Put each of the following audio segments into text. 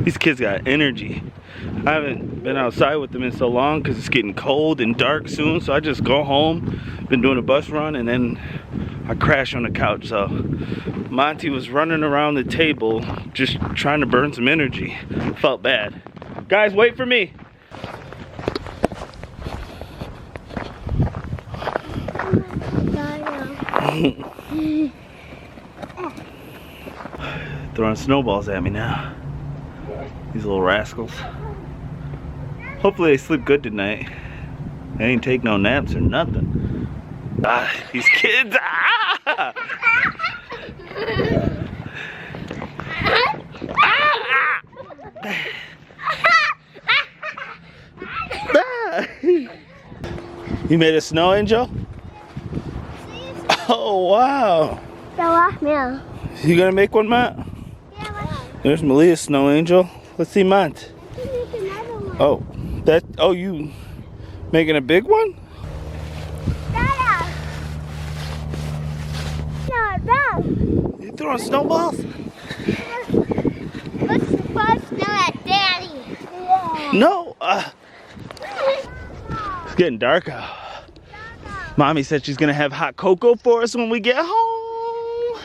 These kids got energy. I haven't been outside with them in so long because it's getting cold and dark soon, so I just go home, been doing a bus run, and then I crash on the couch. So Monty was running around the table just trying to burn some energy. Felt bad. Guys, wait for me. Throwing snowballs at me now. These little rascals. Hopefully they sleep good tonight. They ain't take no naps or nothing. Ah, these kids. Ah! You made a snow angel? Oh wow. You gonna make one, Matt? There's Malia's snow angel. Let's see Matt. Oh, oh, you making a big one? Dada. No. You throwing snowballs? Let's throw snow at Daddy. Yeah. No. It's getting dark out. Mommy said she's gonna have hot cocoa for us when we get home.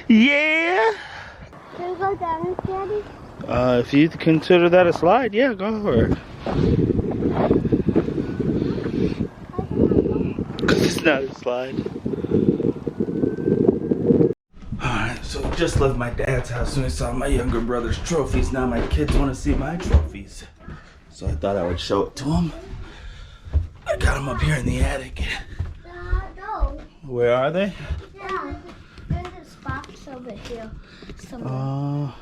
Yeah. Can we go down, Daddy? If you consider that a slide, yeah, go for it. Because it's not a slide. Alright, so just left my dad's house and I saw my younger brother's trophies. Now my kids want to see my trophies. So I thought I would show it to them. I got them up here in the attic. No. Where are they? Yeah. There's this box over here. Somewhere. Oh,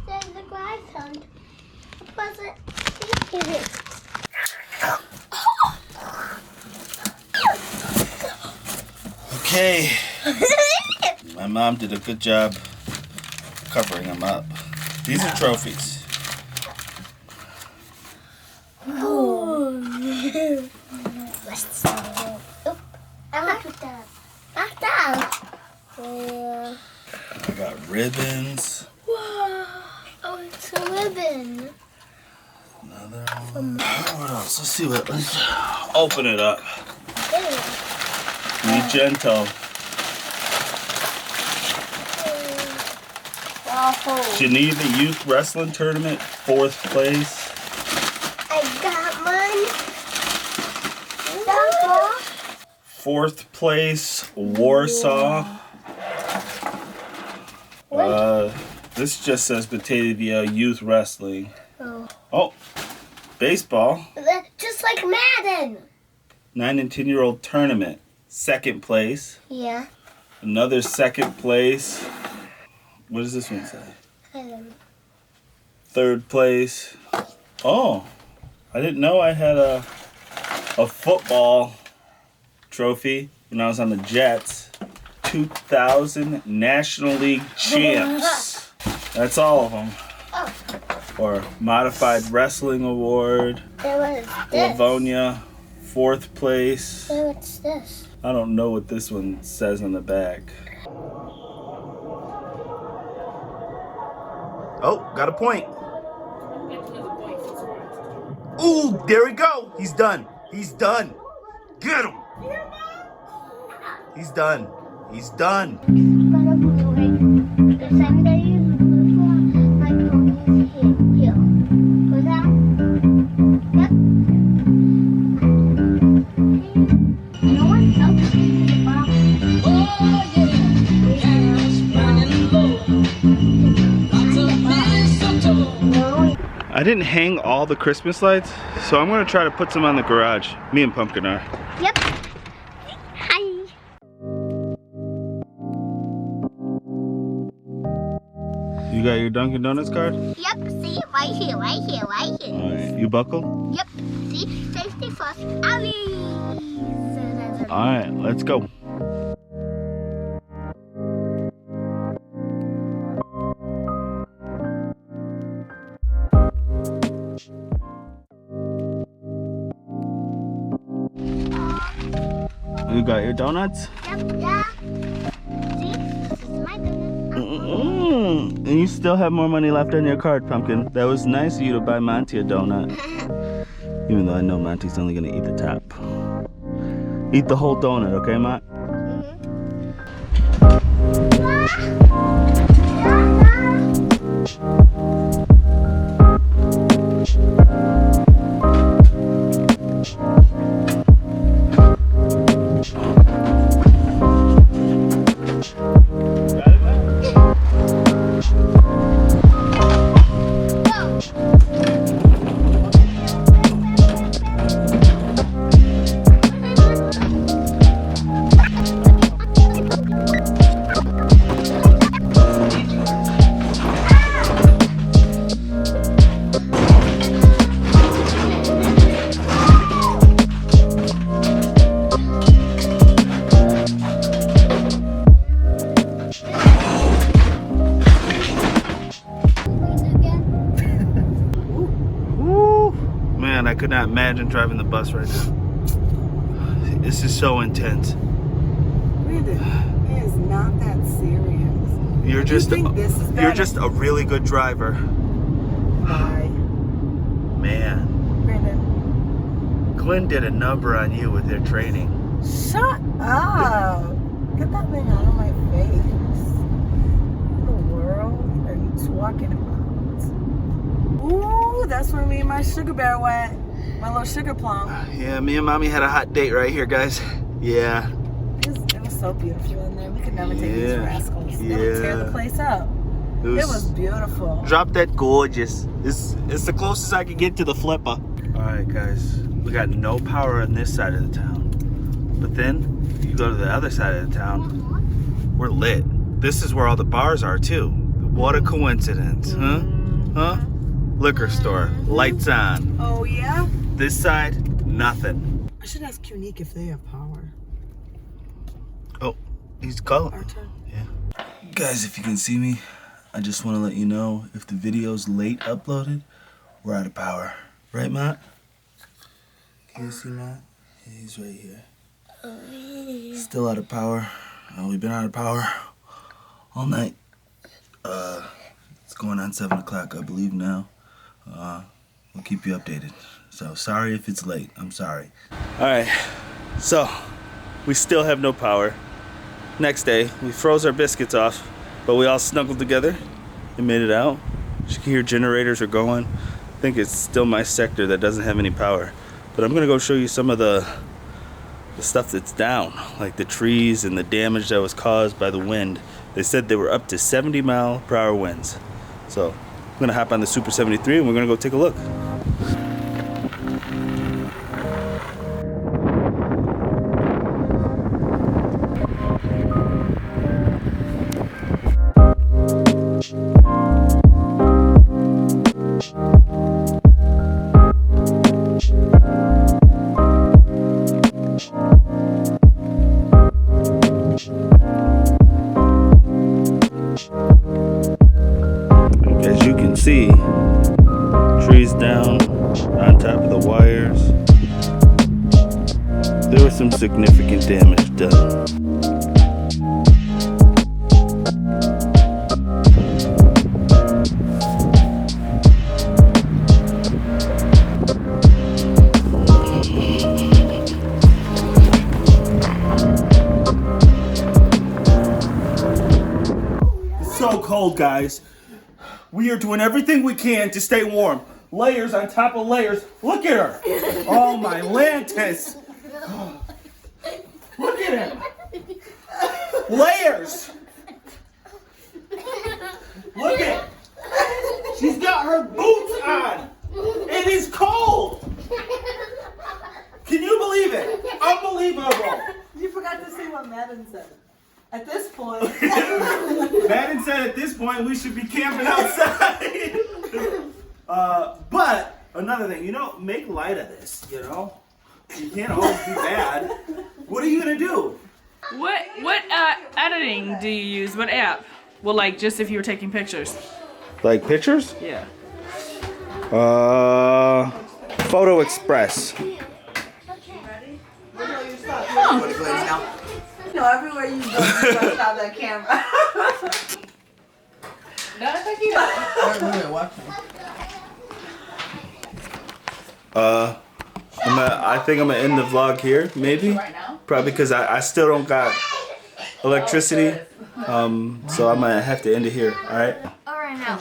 There's the grandson. What's it? Look at it. okay. My mom did a good job covering them up. These are trophies. I got ribbons. Wow. Oh, it's a ribbon. Another one. What else? Let's see what. Let's open it up. Be gentle. Geneva Youth Wrestling Tournament, 4th place. I got one. 4th place, Warsaw. This just says Batavia Youth Wrestling. Oh, baseball. Just like Madden. 9 and 10-year-old tournament, 2nd place. Yeah. Another 2nd place. What does this one say? I don't know. 3rd place. Oh, I didn't know I had a football trophy when I was on the Jets. 2000 National League champs. That's all of them. Oh. Or Modified Wrestling Award. What is this? Livonia, 4th place. What's this? I don't know what this one says on the back. Oh, got a point. Ooh, there we go. He's done. He's done. Get him. He's done. He's done. I didn't hang all the Christmas lights, so I'm gonna try to put some on the garage. Me and Pumpkin are. Yep. Hi. You got your Dunkin' Donuts card? Yep. See, right here. Alright, you buckle? Yep. See, safety first. Alright, let's go. You got your donuts? Yep, yeah. See, this is my donut. And you still have more money left on your card, Pumpkin. That was nice of you to buy Monty a donut. Even though I know Monty's only gonna eat the top. Eat the whole donut, okay, Mont? Man, I could not imagine driving the bus right now. This is so intense. Brandon, it is not that serious. You're just You're you're just a really good driver. Bye. Man, Brandon. Glenn did a number on you with their training. Shut up. Get that thing out of my face. What in the world are you talking about? Ooh, that's where me and my sugar bear went. My little sugar plum. Yeah, me and Mommy had a hot date right here, guys. Yeah. It was so beautiful in there. We could never take these Yeah. rascals. They would tear the place up. It was beautiful. Drop that gorgeous. It's the closest I could get to the flipper. All right, guys. We got no power on this side of the town. But then, you go to the other side of the town, we're lit. This is where all the bars are, too. What a coincidence, huh? Huh? Liquor store, lights on. Oh, yeah? This side, nothing. I should ask Unique if they have power. Oh, he's calling. Our turn. Yeah. Guys, if you can see me, I just want to let you know if the video's late uploaded, we're out of power. Right, Matt? Can you see Matt? Yeah, he's right here. Still out of power. We've been out of power all night. It's going on 7 o'clock, I believe now. We'll keep you updated. So sorry if it's late. I'm sorry. All right. So we still have no power. Next day, we froze our biscuits off, but we all snuggled together and made it out. You can hear generators are going. I think it's still my sector that doesn't have any power. But I'm gonna go show you some of the stuff that's down, like the trees and the damage that was caused by the wind. They said they were up to 70-mile-per-hour winds. So I'm gonna hop on the Super 73 and we're gonna go take a look. As you can see, trees down on top of the wires. There was some significant damage done. It's so cold, guys. We are doing everything we can to stay warm. Layers on top of layers. Look at her. Oh, my Lantis. Look at him. Layers. Look at it. She's got her boots on. It is cold. Can you believe it? Unbelievable. You forgot to say what Madden said. At this point. Madden said at this point we should be camping outside. But another thing, make light of this, You can't always be bad. What are you gonna do? What editing do you use? What app? Well, like just if you were taking pictures. Like pictures? Yeah. Photo Express. No, everywhere you go, you must have that camera. No, thank you. I think I'm gonna end the vlog here, maybe. Right now? Probably because I still don't got electricity. So I'm gonna have to end it here. All right. All right now.